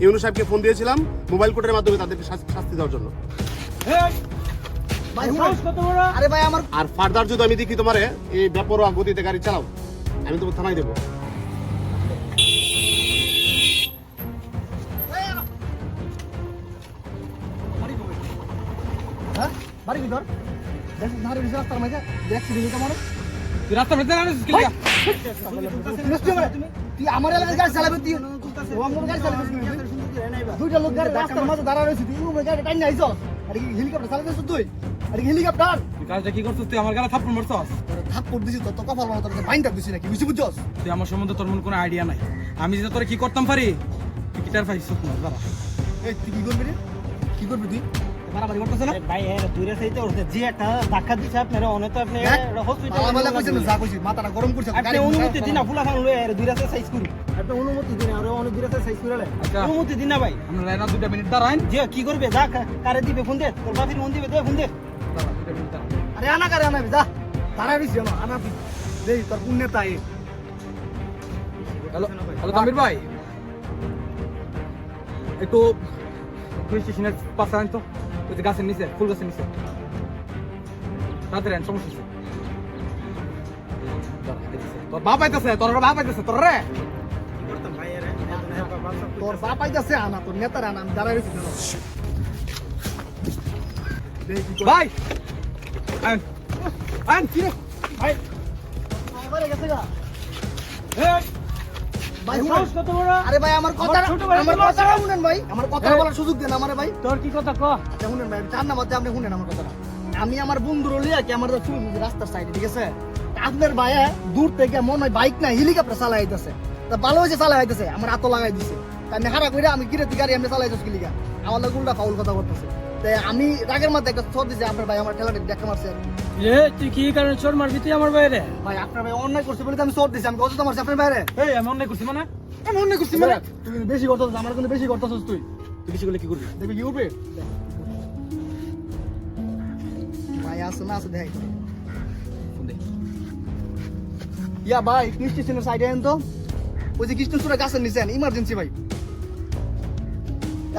ইউনূস সাহেবকে ফোন দিয়েছিলাম মোবাইল কোর্টের মাধ্যমে তাদেরকে শাস্তি দেওয়ার জন্য। আরে ভাই আমার আর ফার্দার যদি আমি দেখি তোমারে এই বেপরোয়া গতিতে গাড়ি চালাও, আমি তোমার থানায় দেবো। বাড়ি ভিতর রাস্তার মাঝে অ্যাক্সিডেন্ট আমার তুই রাস্তা বেঁধে না তুই আমার এলাকায় গাড়ি চালাবি, তুই অন্য গাড়ি চালাবি। দুইটা লোক গাড়ি রাস্তার মাঝে দাঁড়া রয়েছে, তুই গাড়ি টাইম আইছ। আর কি হেলিকপ্টার চালাতেছ তুই? আর কি হেলিকপ্টার? তুই কাজটা কি করছিস? তুই আমার গালে থাপ্পড় মারছস। থাপ্পড় দিছি তো কপাল মারা, তোর বাইনটা দিছি নাকি বুঝি বুঝছস? তুই আমার সম্বন্ধে তোর মনে কোনো আইডিয়া নাই। আমি যেটা তোরে কি করতাম পারি তুই কিটার পাইছিস না দাঁড়া। এই তুই কি করবি রে? কি করবি তুই? বাড়াবাড়ি করতেছ না? ভাই এর দূরে সাইতে উঠতে যে একটা ধাক্কা দিছে আপনারা অনেক আপনি হসপিটালে আলাদা কইছেন যা কইছি মাথাটা গরম করছে। আপনি অনুমতি দিন না ফুলা খান লয়ে এর দূরে সাইজ করি। আপনি অনুমতি দিন আর অনেক দূরে সাইজ করে লে। আচ্ছা। অনুমতি দিন না ভাই। আমরা লাইনা 2 মিনিট দাঁড়াইন। যে কি করবে যা কারে দিবে ফোন দে, তোর বাপির ফোন দিবে দে ফোন দে। দাঁড়া 2 মিনিট দাঁড়া। আরে আনা করে আনাবি যা। দাঁড়া রইছি না আনা তুই। দেই তোর পুণ্যে তাই। হ্যালো হ্যালো তামির ভাই, একটু পুলিশ স্টেশনের পাশে আন তো। ওই যে গাছের নিচে, ফুল গাছের নিচে তাড়াতাড়ি আন, সমস্যা আছে। দাঁড়া, দেখতেছে। তোর বাপ আইতাছে, তোর বাপ আইতাছে তোর রে। কি করতাম ভাই এর তোর বাপ আইতাছে আনা, তোর নেতার আনা, আমি দাঁড়া রইছি না। দেই কি কর। ভাই আন আন কি রে ভাই আমারে গেছে গা। এই ভাই সাহস কত বড়? আরে ভাই আমার কথা আমার ছোট ভাই আমার বলো। কথা শুনেন ভাই, আমার কথা বলার সুযোগ দেন আমারে ভাই। তোর কি কথা ক? আচ্ছা শুনেন ভাই, চার না মধ্যে আপনি শুনেন আমার কথাটা। আমি আমার বন্ধুর লিয়া কি আমার চুল রাস্তার সাইডে, ঠিক আছে? আপনার ভাই দূর থেকে মনে হয় বাইক না হেলিকপ্টার চালাই আইতাছে। তা ভালো হয়েছে চালাই আইতাছে, আমার হাতও লাগাই দিছে। তাই আমি হারা কইরা আমি কিরে তুই গাড়ি এমনি চালাই যাচ্ছি লিগা, আমার লোক উল্টা ফাউল কথা করতেছে। তাই আমি রাগের মধ্যে একটা চোর দিছে, আপনার ভাই আমার ঠেলাটা দেখা মারছে। এ তুই কি কারণে চোর মারবি তুই আমার বাইরে? ভাই আপনার ভাই অন্যায় করছে বলে তো আমি চোর দিছি, আমি কত মারছি আপনার বাইরে। এই আমি অন্যায় করছি মানে? আমি অন্যায় করছি মানে তুই বেশি করতেছিস, আমার কিন্তু বেশি করতেছিস তুই। তুই বেশি করলে কি করবি? দেখবি কি উঠবে ভাই আসে না আসে দেখাই ফোন দে। ইয়া ভাই কৃষ্ণ স্টেশনের সাইডে আন তো, ওই যে কৃষ্ণচূড়া গাছের নিচে আন, ইমার্জেন্সি ভাই।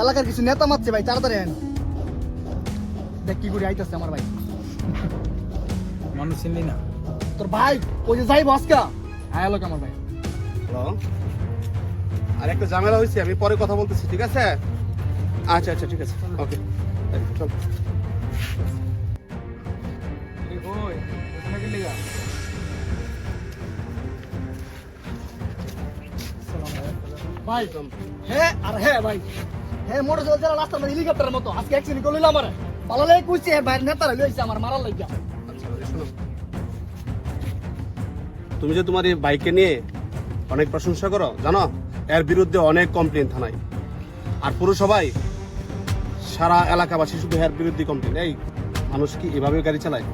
এলাকার কিছু নেতা মারছে ভাই, তাড়াতাড়ি আন। দেখ কি করে আইতাছে আমার ভাই। মানুষ চিনলি না? তোর ভাই ওই যে যাইব আজকা। আয়ালো আমার ভাই। হ্যালো, আর একটা ঝামেলা হয়েছে, আমি পরে কথা বলতেছি, ঠিক আছে? আচ্ছা আচ্ছা ঠিক আছে, ওকে চল। এই কই ওখানে কি লাগা? ভাই হ্যাঁ আর হ্যাঁ ভাই, হ্যাঁ মোটর সাইকেল রাস্তার মধ্যে হেলিকপ্টারের মতো আজকে অ্যাক্সিডেন্ট করলো আমার। ভালো লাগে কইছে ভাই, নেতারা লইছে আমার মারার লাগিয়া। আচ্ছা, শোনো, তুমি যে তোমার এই বাইকে নিয়ে অনেক প্রশংসা করো, জানো এর বিরুদ্ধে অনেক কমপ্লেন থানায়, আর পুরসভায় সারা এলাকাবাসী শুধু এর বিরুদ্ধে কমপ্লেন। এই মানুষ কি এভাবে গাড়ি চালায়?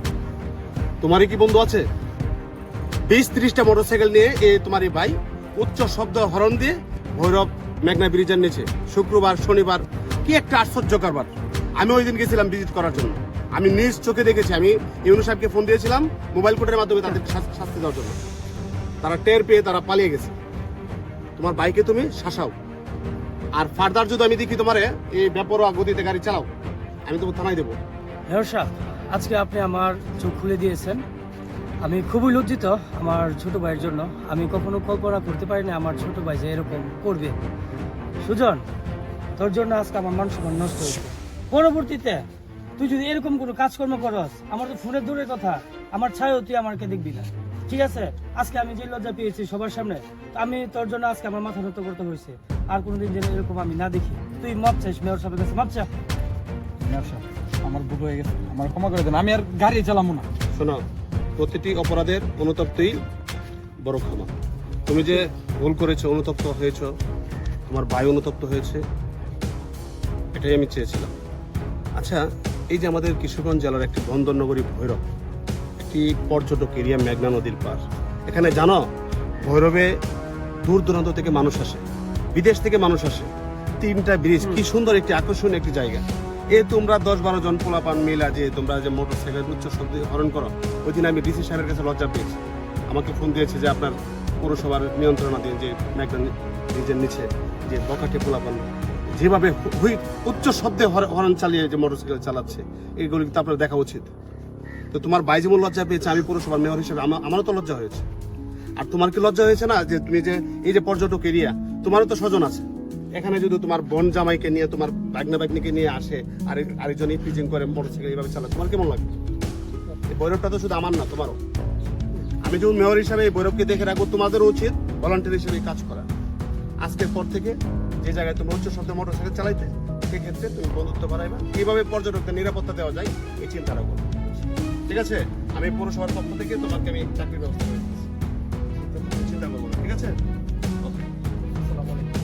তোমারই কি বন্ধু আছে 20-30টা মোটরসাইকেল নিয়ে তোমার এই ভাই উচ্চ শব্দ হরণ দিয়ে ভৈরব মেঘনা ব্রিজের নিচে শুক্রবার শনিবার কি একটা আশ্চর্য কারবার। আমি ওই দিন গেছিলাম ভিজিট করার জন্য, আমি নিজ চোখে দেখেছি। আমি ইউনূস সাহেবকে ফোন দিয়েছিলাম মোবাইল কোর্টের মাধ্যমে তাদেরকে শাস্তি দেওয়ার জন্য। তারা টের পেয়ে তারা পালিয়ে গেছে। তোমার বাইকে তুমি শাসাও, আর ফার্দার যদি আমি দেখি তোমারে এই বেপরোয়া গতিতে গাড়ি চালাও, আমি তোমার থানায় দেবো। নরশা, আজকে আপনি আমার চোখ খুলে দিয়েছেন। আমি খুবই লজ্জিত আমার ছোট ভাইয়ের জন্য। আমি কখনো কল্পনা করতে পারিনি আমার ছোট ভাই যে এরকম করবে। সুজন, তোর জন্য আজকে আমার মান সম্মান নষ্ট হয়েছে। পরবর্তীতে তুই যদি এরকম কোনো কাজকর্ম করস, আমার তো ফোনের দূরের কথা, আমার ছায়াও তুই আমাকে দেখবি না, ঠিক আছে? আজকে আমি যে লজ্জা পেয়েছি সবার সামনে, আমি তোর জন্য আজকে আমার মাথা নত করতে হয়েছে। আর কোনোদিন যেন এরকম আমি না দেখি। তুই মাপ চাইস মেয়র সাহেবের কাছে, মাপ চা। ব্যবসা আমার ভুল হয়ে গেছে, আমার ক্ষমা করে দেন, আমি আর গাড়ি চালাবো না। শোনো, প্রতিটি অপরাধের অনুতপ্তই বড় ক্ষমা। তুমি যে ভুল করেছো, অনুতপ্ত হয়েছো, তোমার ভাই অনুতপ্ত হয়েছে, এটাই আমি চেয়েছিলাম। আচ্ছা, এই যে আমাদের কিশোরগঞ্জ জেলার একটি বন্দরনগরী ভৈরব, একটি পর্যটক এরিয়া, মেঘনা নদীর পার। এখানে জানো ভৈরবে দূর দূরান্ত থেকে মানুষ আসে, বিদেশ থেকে মানুষ আসে। 3টা ব্রিজ, কি সুন্দর একটি আকর্ষণীয় একটি জায়গা। তোমরা 10-12 জন পোলাপান মিলা যে তোমরা যে মোটরসাইকেল উচ্চ শব্দ হরণ করো, ওই দিন আমি ডিসি সাহেবের কাছে লজ্জা পেয়েছি। আমাকে ফোন দিয়েছে যে আপনার পৌরসভার নিয়ন্ত্রণাধীন যে মেঘনা ব্রিজের নিচে যে বখাটে পোলাপান যেভাবে উচ্চ শব্দে হর্ন চালিয়ে যে মোটরসাইকেল চালাচ্ছে, এইগুলো কিন্তু আপনার দেখা উচিত। তো তোমার ভাই যেমন লজ্জা পেয়েছে, আমি পুরসভার মেয়র হিসেবে আমারও তো লজ্জা হয়েছে। আর তোমার কি লজ্জা হয়েছে না যে তুমি যে এই যে পর্যটক এরিয়া, তোমারও তো স্বজন আছে এখানে, যদি তোমার বোন জামাইকে নিয়ে, তোমার বাগনা বাগনিকে নিয়ে আসে আর আরেকজন ইপিজিং করে মোটরসাইকেল এইভাবে চালায়, তোমার কেমন লাগে? এই বৈরবটা তো শুধু আমার না, তোমারও। আমি যেমন মেয়র হিসাবে এই বৈরবকে দেখে রাখবো, তোমাদেরও উচিত ভলান্টিয়ার হিসেবে কাজ করা। আজকের পর থেকে যে জায়গায় তুমি উচ্চ শব্দে মোটরসাইকেল চালাইতে, সেক্ষেত্রে তুমি বন্ধুত্ব বাড়াইবা, কিভাবে পর্যটকদের নিরাপত্তা দেওয়া যায় এই চিন্তাটা করো। ঠিক আছে? আমি পৌরসভার পক্ষ থেকে তোমাকে আমি চাকরির ব্যবস্থা করে দিচ্ছি, চিন্তা করবো না। ঠিক আছে? ওকে, আসসালামু আলাইকুম।